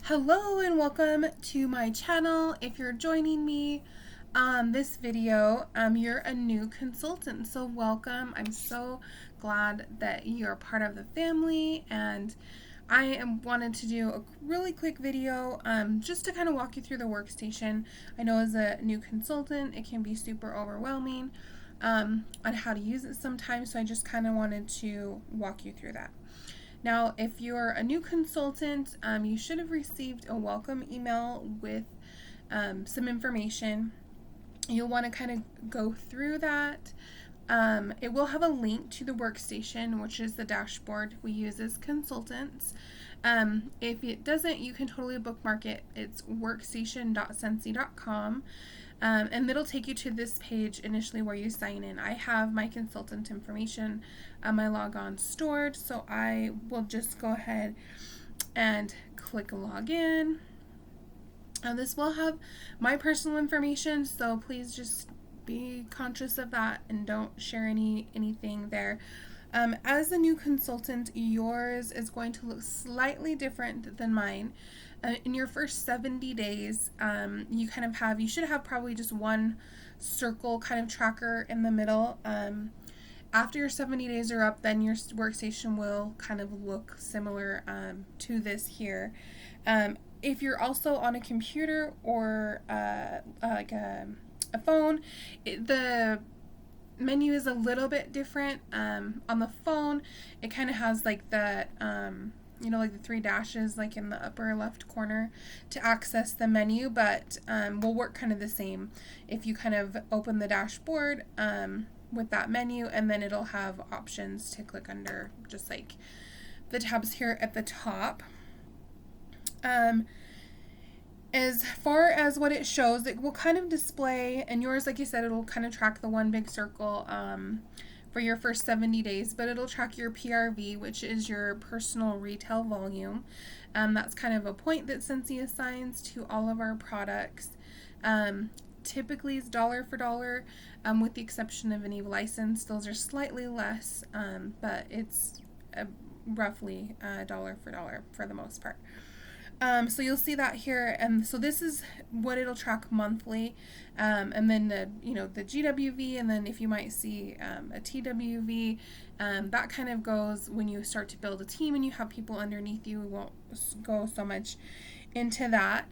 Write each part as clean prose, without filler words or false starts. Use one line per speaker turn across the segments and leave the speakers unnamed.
Hello and welcome to my channel. If you're joining me on this video, you're a new consultant, so welcome. I'm so glad that you're part of the family, and wanted to do a really quick video just to kind of walk you through the workstation. I know as a new consultant it can be super overwhelming on how to use it sometimes, so I just kind of wanted to walk you through that. Now, if you're a new consultant, you should have received a welcome email with some information. You'll want to kind of go through that. It will have a link to the workstation, which is the dashboard we use as consultants. If it doesn't, you can totally bookmark it. It's workstation.scentsy.com. And it'll take you to this page initially where you sign in. I have my consultant information, my logon stored, so I will just go ahead and click login. This will have my personal information, so please just be conscious of that and don't share anything there. As a new consultant, yours is going to look slightly different than mine. In your first 70 days, you should have probably just one circle kind of tracker in the middle. After your 70 days are up, then your workstation will kind of look similar to this here. If you're also on a computer or like a phone, the menu is a little bit different. On the phone, it kind of has like the like the three dashes like in the upper left corner to access the menu, but will work kind of the same if you kind of open the dashboard with that menu, and then it'll have options to click under, just like the tabs here at the top. As far as what it shows, it will kind of display, and yours, like you said, it'll kind of track the one big circle for your first 70 days, but it'll track your PRV, which is your personal retail volume. That's kind of a point that Scentsy assigns to all of our products. Typically it's dollar for dollar, with the exception of any license. Those are slightly less, but it's roughly dollar for dollar for the most part. So you'll see that here, and so this is what it'll track monthly, and then the GWV, and then if you might see a TWV, that kind of goes when you start to build a team and you have people underneath you. We won't go so much into that.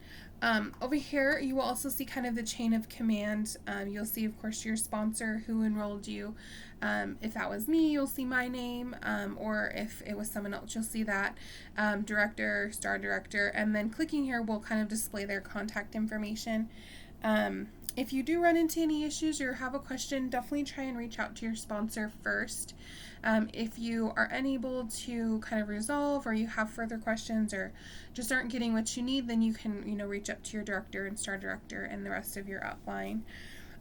Over here you will also see kind of the chain of command. You'll see, of course, your sponsor, who enrolled you. If that was me, you'll see my name, or if it was someone else, you'll see that. Director, star director, and then clicking here will kind of display their contact information. If you do run into any issues or have a question, definitely try and reach out to your sponsor first. If you are unable to kind of resolve, or you have further questions, or just aren't getting what you need, then you can reach up to your director and star director and the rest of your upline.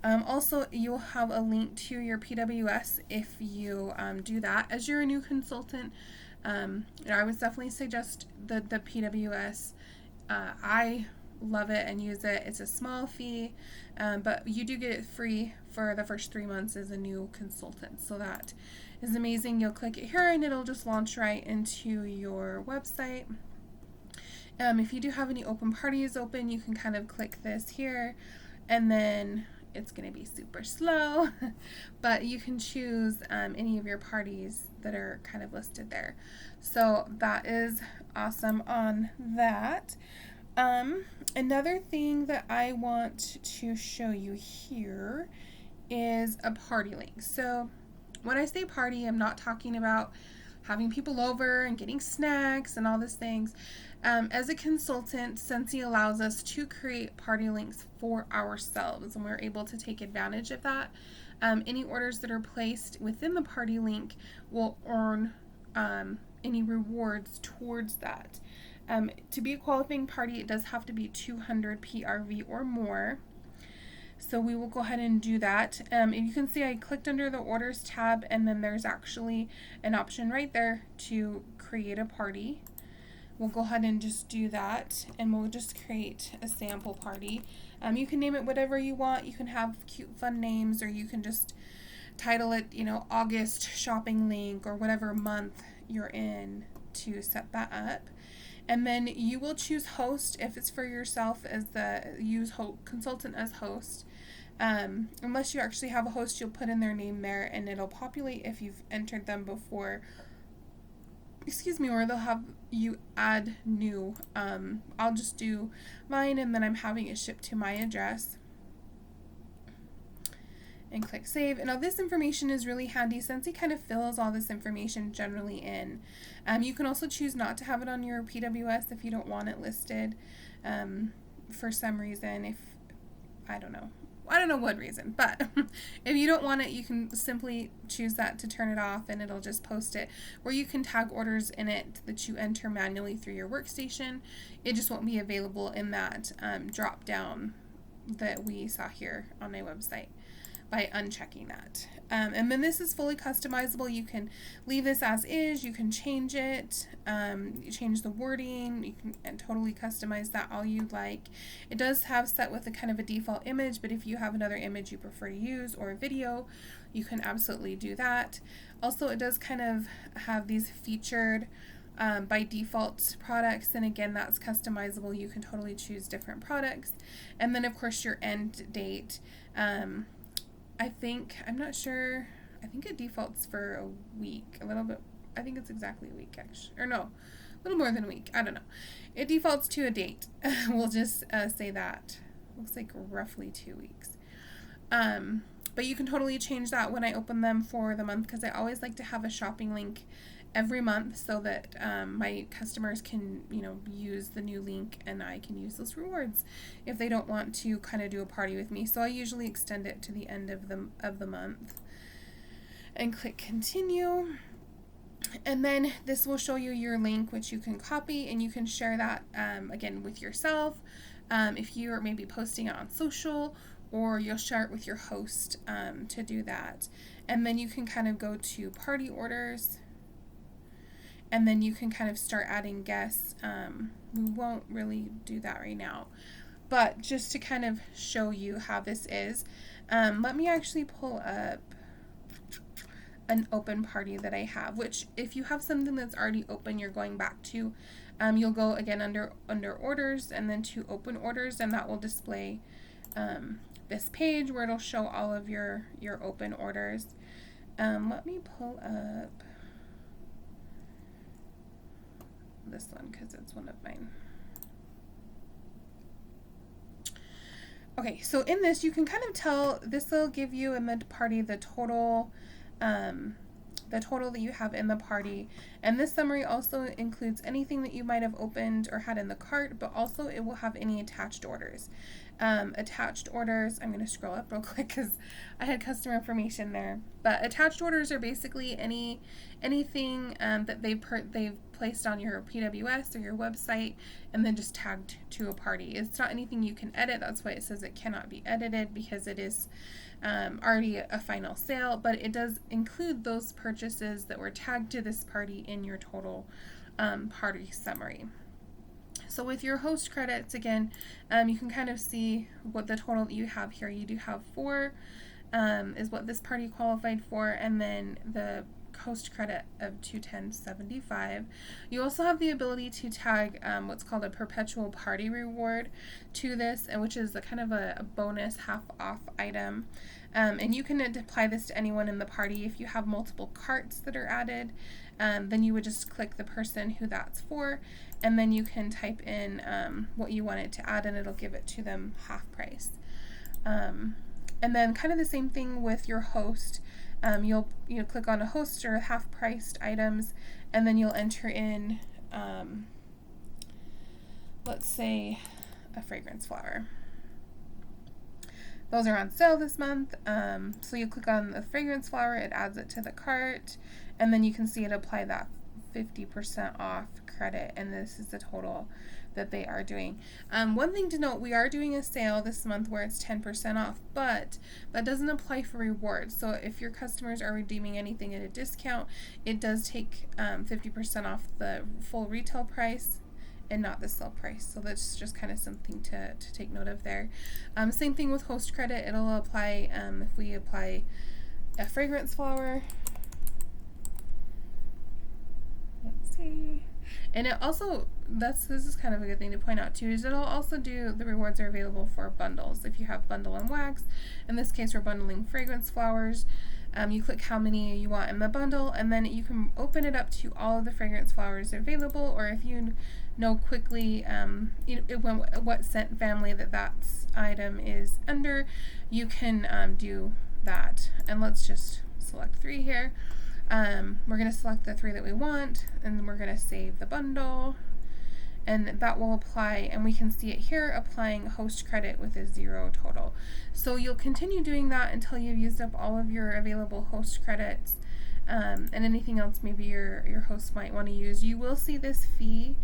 Also, you'll have a link to your PWS if you do that. As you're a new consultant, I would definitely suggest the PWS. I love it and use it. It's a small fee, but you do get it free for the first 3 months as a new consultant, so that is amazing. You'll click it here and it'll just launch right into your website. If you do have any open parties open, you can kind of click this here, and then it's going to be super slow, but you can choose any of your parties that are kind of listed there. So that is awesome on that. Another thing that I want to show you here is a party link. So when I say party, I'm not talking about having people over and getting snacks and all these things. As a consultant, Scentsy allows us to create party links for ourselves, and we're able to take advantage of that. Any orders that are placed within the party link will earn any rewards towards that. To be a qualifying party, it does have to be 200 PRV or more. So we will go ahead and do that. You can see I clicked under the orders tab, and then there's actually an option right there to create a party. We'll go ahead and just do that, and we'll just create a sample party. You can name it whatever you want. You can have cute fun names, or you can just title it, August shopping link, or whatever month you're in to set that up. And then you will choose host if it's for yourself, as use consultant as host. Unless you actually have a host, you'll put in their name there and it'll populate if you've entered them before. Excuse me, or they'll have you add new. I'll just do mine and then I'm having it shipped to my address. And click save. And now this information is really handy. Scentsy kind of fills all this information generally in. You can also choose not to have it on your PWS if you don't want it listed for some reason. If I don't know what reason, but if you don't want it, you can simply choose that to turn it off and it'll just post it, where you can tag orders in it that you enter manually through your workstation. It just won't be available in that drop down that we saw here on my website by unchecking that. And then this is fully customizable. You can leave this as is, you can change it, you change the wording, you can totally customize that all you'd like. It does have set with a kind of a default image, but if you have another image you prefer to use or a video, you can absolutely do that. Also, it does kind of have these featured by default products, and again, that's customizable. You can totally choose different products. And then of course your end date. I'm not sure, I think it defaults for a week, a little bit, I think it's exactly a week actually, or no, a little more than a week, I don't know. It defaults to a date. We'll just say that. Looks like roughly 2 weeks. But you can totally change that when I open them for the month, because I always like to have a shopping link every month so that my customers can, use the new link and I can use those rewards if they don't want to kind of do a party with me. So I usually extend it to the end of the month and click continue. And then this will show you your link, which you can copy and you can share that again with yourself. If you are maybe posting it on social, or you'll share it with your host to do that. And then you can kind of go to party orders. And then you can kind of start adding guests. We won't really do that right now, but just to kind of show you how this is, let me actually pull up an open party that I have, which if you have something that's already open, you're going back to, you'll go again under orders and then to open orders, and that will display this page where it'll show all of your open orders. Let me pull up this one because it's one of mine. Okay, so in this you can kind of tell, this will give you in the party the total that you have in the party, and this summary also includes anything that you might have opened or had in the cart, but also it will have any attached orders. Attached orders, I'm going to scroll up real quick because I had customer information there, but attached orders are basically anything that they've placed on your PWS or your website and then just tagged to a party. It's not anything you can edit. That's why it says it cannot be edited, because it is already a final sale, but it does include those purchases that were tagged to this party in your total party summary. So with your host credits, again, you can kind of see what the total that you have here. You do have 4 is what this party qualified for, and then the host credit of $210.75. You also have the ability to tag what's called a perpetual party reward to this, and which is a kind of a bonus half off item. And you can apply this to anyone in the party. If you have multiple carts that are added, then you would just click the person who that's for, and then you can type in what you want it to add, and it'll give it to them half price. And then kind of the same thing with your host. You'll click on a host or half priced items, and then you'll enter in, let's say, a fragrance flower. Those are on sale this month. So you click on the fragrance flower, it adds it to the cart, and then you can see it apply that 50% off credit, and this is the total that they are doing. One thing to note, we are doing a sale this month where it's 10% off, but that doesn't apply for rewards. So if your customers are redeeming anything at a discount, it does take 50% off the full retail price and not the sale price. So that's just kind of something to take note of there. Same thing with host credit. It'll apply if we apply a fragrance flower. Let's see. And it also, this is kind of a good thing to point out too, is it'll also do, the rewards are available for bundles. If you have bundle and wax, in this case we're bundling fragrance flowers, you click how many you want in the bundle, and then you can open it up to all of the fragrance flowers available, or if you know quickly what scent family that item is under, you can do that. And let's just select 3 here. We're going to select the 3 that we want, and then we're going to save the bundle, and that will apply, and we can see it here applying host credit with a 0 total. So you'll continue doing that until you've used up all of your available host credits, and anything else maybe your host might want to use. You will see this fee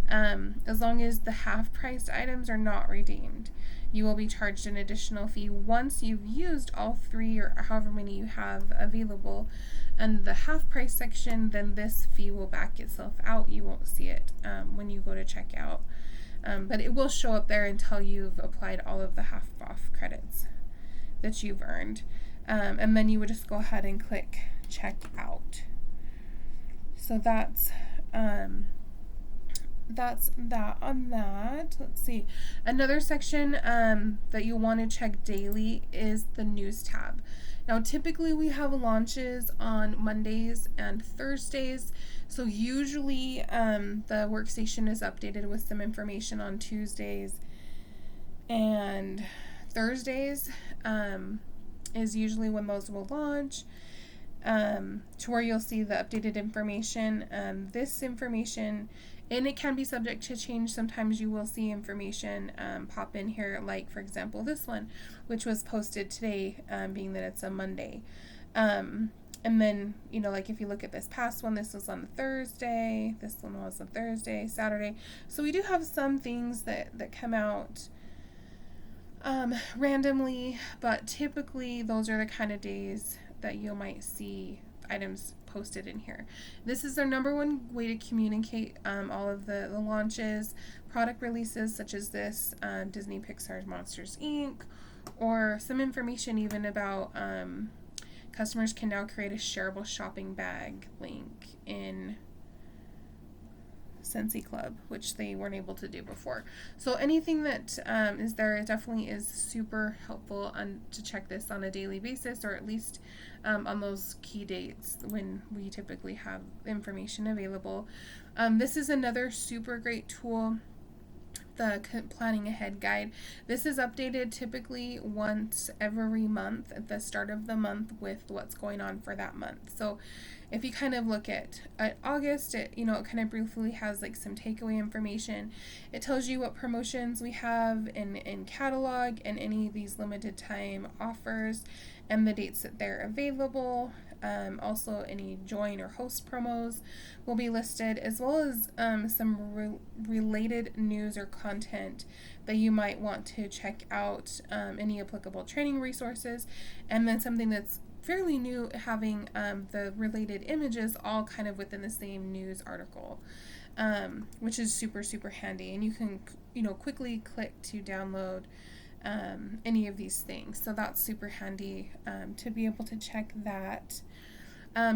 as long as the half-priced items are not redeemed. You will be charged an additional fee once you've used all 3 or however many you have available. And the half price section, then this fee will back itself out. You won't see it when you go to checkout. But it will show up there until you've applied all of the half off credits that you've earned. And then you would just go ahead and click checkout. So that's that on that. Let's see. Another section that you want to check daily is the news tab. Now, typically we have launches on Mondays and Thursdays, so usually the workstation is updated with some information on Tuesdays and Thursdays is usually when those will launch, to where you'll see the updated information. This information, and it can be subject to change. Sometimes you will see information pop in here, like for example this one, which was posted today, being that it's a Monday. And then, like if you look at this past one, this was on a Thursday, this one was on Thursday, Saturday. So we do have some things that come out randomly, but typically those are the kind of days that you might see items posted in here. This is their number one way to communicate all of the launches, product releases such as this, Disney Pixar's Monsters Inc., or some information even about customers can now create a shareable shopping bag link in Scentsy Club, which they weren't able to do before. So anything that is there, it definitely is super helpful to check this on a daily basis, or at least on those key dates when we typically have information available. This is another super great tool, the Planning Ahead Guide. This is updated typically once every month at the start of the month with what's going on for that month. So if you kind of look at August, it kind of briefly has like some takeaway information. It tells you what promotions we have in catalog and any of these limited time offers and the dates that they're available. Also, any join or host promos will be listed, as well as some related news or content that you might want to check out, any applicable training resources, and then something that's fairly new, having the related images all kind of within the same news article, which is super, super handy. And you can, quickly click to download any of these things. So that's super handy to be able to check that.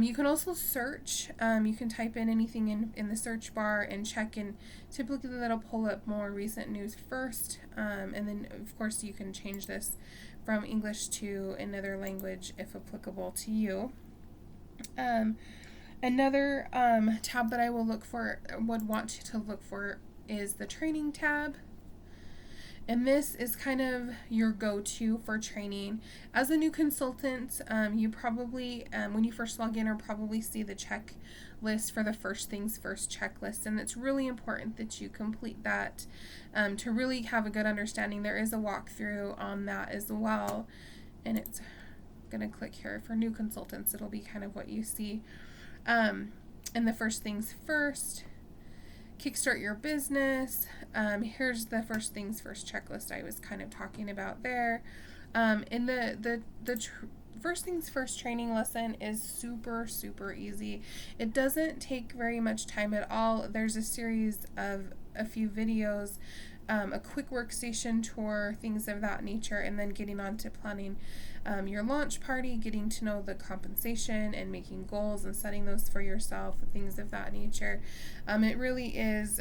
You can also search. You can type in anything in the search bar and check, and typically that'll pull up more recent news first. And then, of course, you can change this from English to another language if applicable to you. Another tab that I would want to look for is the training tab. And this is kind of your go-to for training. As a new consultant, you probably, when you first log in, or probably see the checklist for the first things first checklist. And it's really important that you complete that to really have a good understanding. There is a walkthrough on that as well. And it's going to click here for new consultants. It'll be kind of what you see. And the first things first. Kickstart your business. Here's the first things first checklist I was kind of talking about there. In the first things first training lesson is super, super easy. It doesn't take very much time at all. There's a series of a few videos a quick workstation tour, things of that nature, and then getting on to planning your launch party, getting to know the compensation and making goals and setting those for yourself, things of that nature. It really is,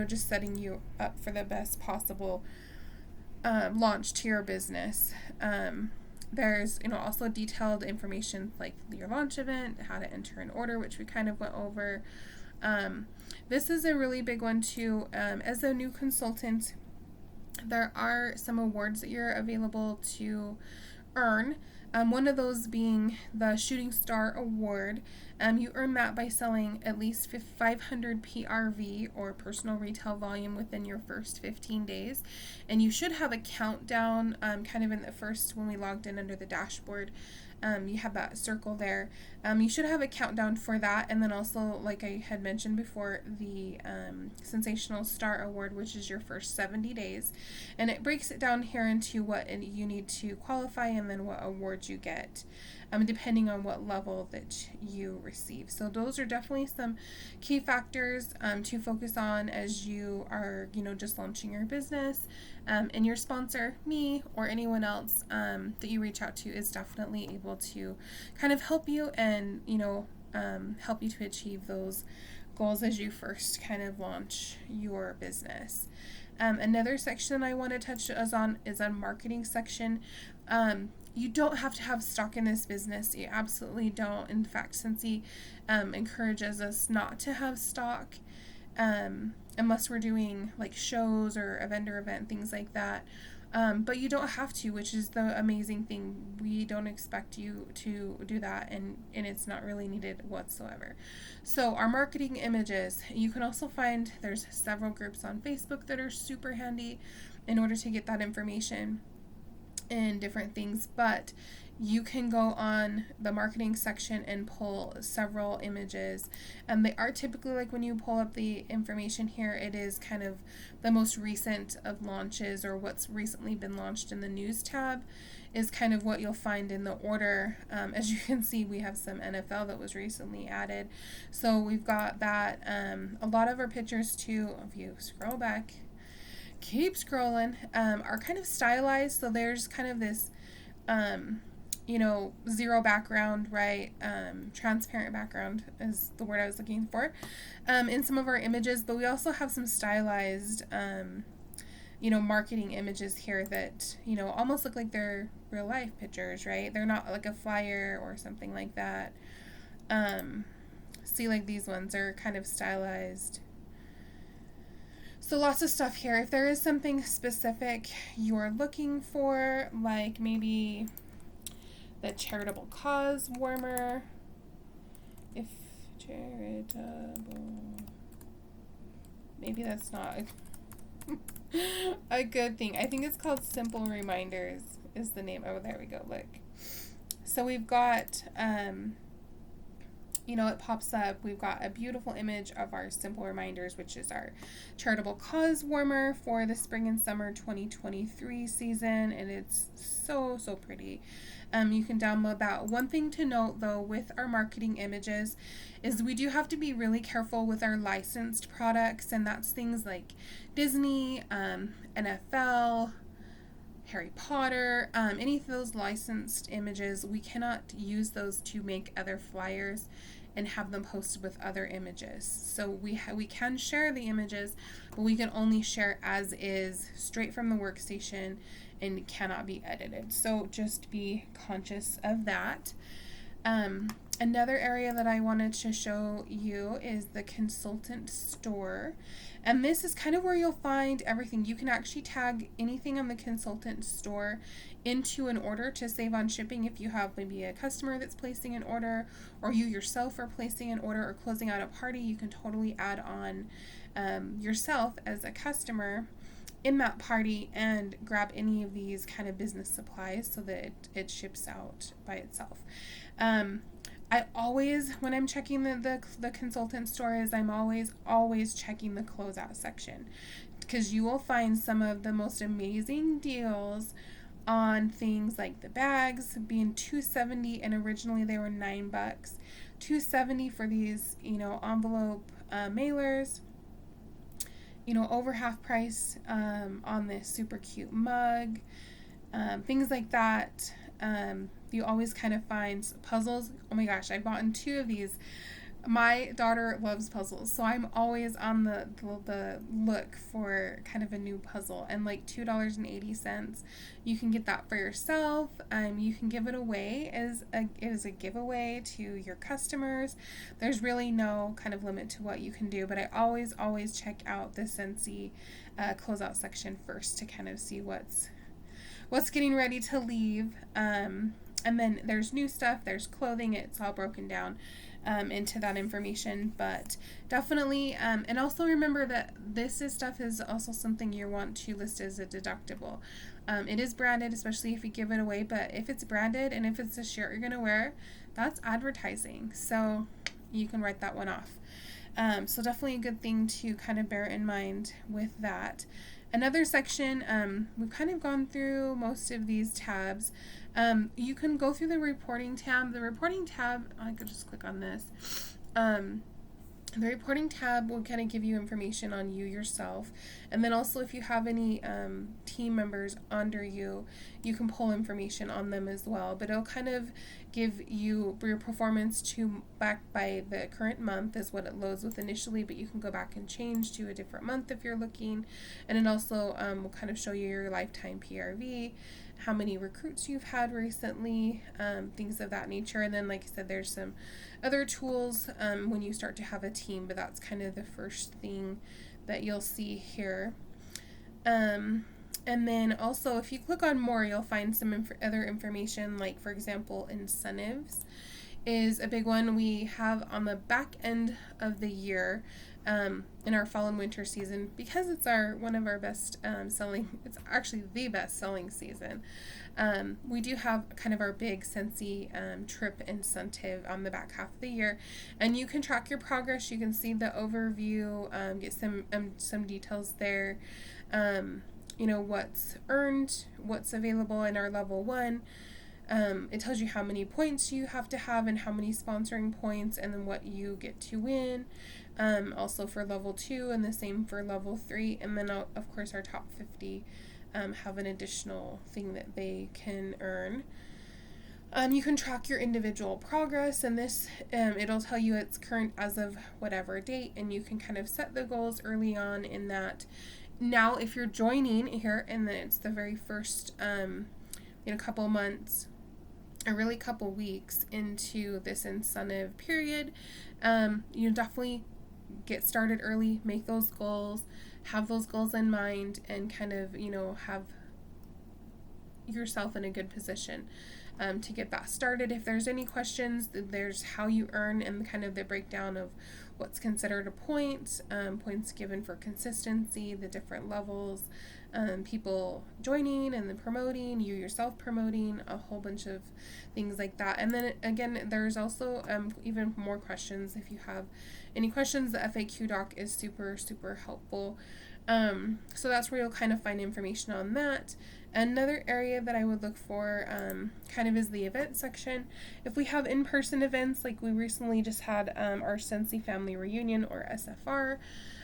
just setting you up for the best possible launch to your business. There's, also detailed information like your launch event, how to enter an order, which we kind of went over. This is a really big one too. As a new consultant, there are some awards that you're available to earn. One of those being the Shooting Star Award. You earn that by selling at least 500 PRV or personal retail volume within your first 15 days. And you should have a countdown kind of in the first, when we logged in under the dashboard. You have that circle there. You should have a countdown for that, and then also, like I had mentioned before, the Sensational Star Award, which is your first 70 days, and it breaks it down here into what you need to qualify and then what awards you get, depending on what level that you receive. So those are definitely some key factors to focus on as you are, just launching your business. And your sponsor, me, or anyone else that you reach out to, is definitely able to kind of help you and, help you to achieve those goals as you first kind of launch your business. Another section I want to touch on is a marketing section. You don't have to have stock in this business. You absolutely don't. In fact, Scentsy encourages us not to have stock unless we're doing like shows or a vendor event, things like that. But you don't have to, which is the amazing thing. We don't expect you to do that, and it's not really needed whatsoever. So our marketing images, you can also find there's several groups on Facebook that are super handy in order to get that information and different things, but you can go on the marketing section and pull several images. They are typically, like when you pull up the information here, it is kind of the most recent of launches, or what's recently been launched in the news tab is kind of what you'll find in the order. As you can see, we have some NFL that was recently added. So we've got that. A lot of our pictures too, if you scroll back, keep scrolling, are kind of stylized. So there's kind of this zero background, right? Transparent background is the word I was looking for in some of our images, but we also have some stylized marketing images here that almost look like they're real life pictures, right? They're not like a flyer or something like that. See, like these ones are kind of stylized. So lots of stuff here. If there is something specific you're looking for, like maybe the charitable cause warmer, if charitable, maybe that's not a good thing. I think it's called Simple Reminders is the name. Oh, there we go. Look. So we've got, it pops up. We've got a beautiful image of our Simple Reminders, which is our charitable cause warmer for the spring and summer 2023 season. And it's so, so pretty. You can download that. One thing to note, though, with our marketing images is we do have to be really careful with our licensed products, and that's things like Disney, NFL, Harry Potter, any of those licensed images. We cannot use those to make other flyers and have them posted with other images. So we can share the images, but we can only share as is, straight from the workstation, and cannot be edited. So just be conscious of that. Another area that I wanted to show you is the consultant store. And this is kind of where you'll find everything. You can actually tag anything on the consultant store into an order to save on shipping if you have maybe a customer that's placing an order, or you yourself are placing an order or closing out a party. You can totally add on yourself as a customer in that party and grab any of these kind of business supplies so that it ships out by itself. I always, when I'm checking the consultant stores, I'm always checking the closeout section, because you will find some of the most amazing deals on things like the bags being $2.70, and originally they were $9. $2.70 for these, envelope mailers. over half price on this super cute mug, things like that. You always kind of find puzzles. Oh my gosh, I bought in 2 of these. My daughter loves puzzles, so I'm always on the look for kind of a new puzzle. And like $2.80, you can get that for yourself. You can give it away as a giveaway to your customers. There's really no kind of limit to what you can do, but I always check out the Scentsy closeout section first to kind of see what's getting ready to leave. And then there's new stuff, there's clothing, it's all broken down into that information. But definitely, and also remember that this stuff is also something you want to list as a deductible. It is branded, especially if you give it away, but if it's branded and if it's a shirt you're going to wear, that's advertising. So you can write that one off. So definitely a good thing to kind of bear in mind with that. Another section, we've kind of gone through most of these tabs. You can go through the reporting tab. The reporting tab, I could just click on this. The reporting tab will kind of give you information on you yourself. And then also if you have any team members under you, you can pull information on them as well. But it'll kind of give you your performance to back by the current month is what it loads with initially, but you can go back and change to a different month if you're looking. And it also will kind of show you your lifetime PRV, how many recruits you've had recently, things of that nature. And then, like I said, there's some other tools when you start to have a team, but that's kind of the first thing that you'll see here. And then also, if you click on more, you'll find some other information, like, for example, incentives is a big one we have on the back end of the year in our fall and winter season, because it's one of our best selling, it's actually the best selling season. We do have kind of our big Scentsy trip incentive on the back half of the year, and you can track your progress. You can see the overview, get some details there. What's earned, what's available in our level 1. It tells you how many points you have to have and how many sponsoring points, and then what you get to win. Also for level 2, and the same for level 3. And then of course our top 50 have an additional thing that they can earn. You can track your individual progress, and this it'll tell you it's current as of whatever date, and you can kind of set the goals early on in that. Now, if you're joining here, and then it's the very first, couple months, or really couple weeks into this incentive period, you definitely get started early, make those goals, have those goals in mind, and kind of, have yourself in a good position to get that started. If there's any questions, there's how you earn and kind of the breakdown of what's considered a point, points given for consistency, the different levels, people joining and then promoting, you yourself promoting, a whole bunch of things like that. And then again, there's also even more questions. If you have any questions, the FAQ doc is super, super helpful. So that's where you'll kind of find information on that. Another area that I would look for kind of is the event section. If we have in-person events, like we recently just had our Scentsy Family Reunion, or SFR,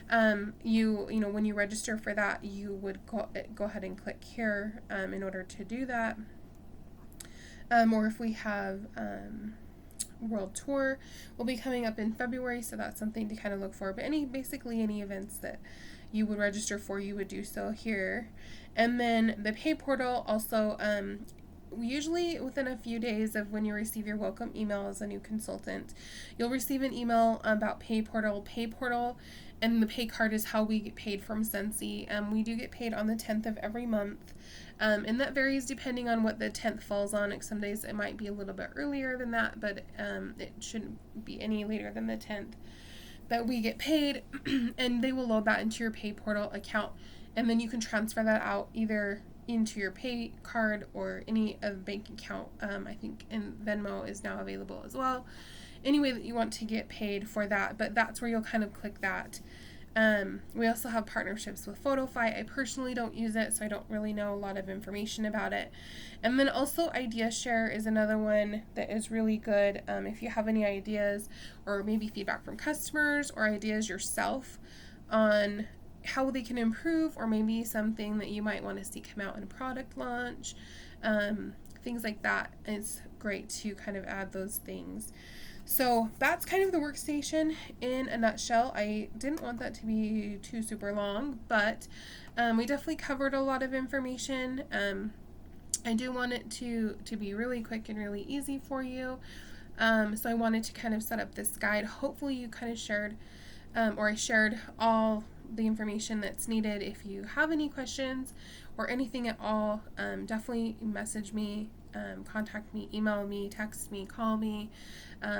when you register for that, you would go ahead and click here in order to do that. Or if we have World Tour will be coming up in February, so that's something to kind of look for. But basically any events that you would register for, you would do so here. And then the pay portal also, usually within a few days of when you receive your welcome email as a new consultant, you'll receive an email about pay portal. Pay portal and the pay card is how we get paid from Scentsy. We do get paid on the 10th of every month. And that varies depending on what the 10th falls on. Like some days it might be a little bit earlier than that, but it shouldn't be any later than the 10th that we get paid. And they will load that into your pay portal account, and then you can transfer that out either into your pay card or any bank account. I think in Venmo is now available as well. Any way that you want to get paid for that, but that's where you'll kind of click that. We also have partnerships with PhotoFi. I personally don't use it, so I don't really know a lot of information about it. And then also Idea Share is another one that is really good. If you have any ideas or maybe feedback from customers or ideas yourself on how they can improve, or maybe something that you might want to see come out in a product launch, things like that. It's great to kind of add those things. So that's kind of the workstation in a nutshell. I didn't want that to be too super long, but we definitely covered a lot of information. I do want it to be really quick and really easy for you. So I wanted to kind of set up this guide. Hopefully you kind of shared, or I shared all the information that's needed. If you have any questions or anything at all, definitely message me, contact me, email me, text me, call me,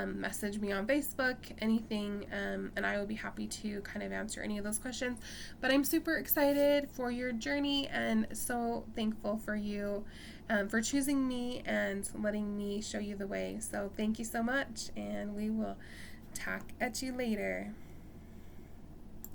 message me on Facebook, anything, and I will be happy to kind of answer any of those questions. But I'm super excited for your journey and so thankful for you for choosing me and letting me show you the way. So thank you so much, and we will talk at you later.